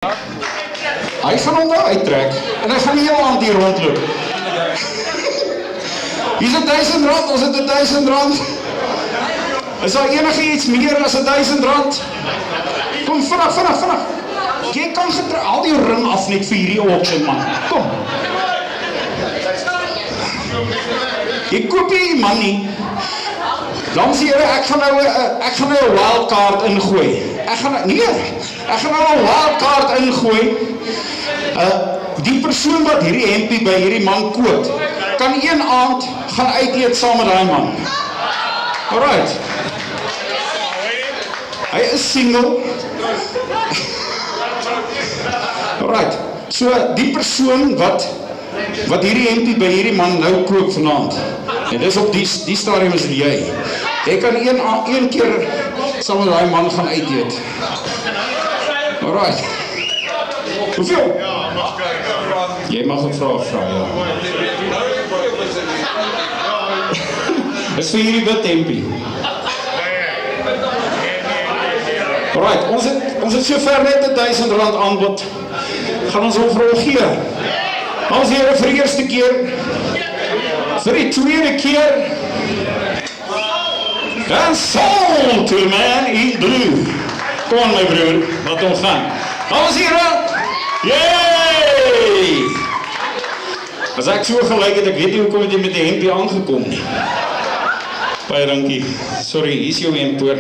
Hy gaan hom daar uittrek en hy gaan die hele aand hier rondloop. Hier is R1000, ons het R1000. Is daar enige iets meer as R1000? Kom, vinnig. Jy kan al die ring af net vir hierdie auction, man. Kom. Jy koop nie man nie. Dames en here, ek gaan nou 'n wildcard ingooi. Ek gaan nou 'n wildcard ingooi. Die persoon wat hierdie hempie by hierdie man koop, kan een aand gaan uit eet saam met daai man. Alright. Hy is single. Alright. So die persoon wat hierdie hempie by hierdie man nou koop vanaand. En dis op die stadium is jy. Jy kan een keer saam met daai man gaan uit eet. Alright. Hoeveel? Jy mag het vra, ja. Dis vir hierdie wit hempie. Alright, ons het sover net R1000 aanbod. Gaan ons hom vir hom gee. Ons here vir die eerste keer. Vir die tweede keer. En sold to the man in blue. Kom aan my broer, wat ons gaan. Ons here. Yay! As ek so gelyk het, ek weet nie hoekom het jy met die hempie aangekom nie. Baie dankie. Sorry, hier is jou hemp hoor.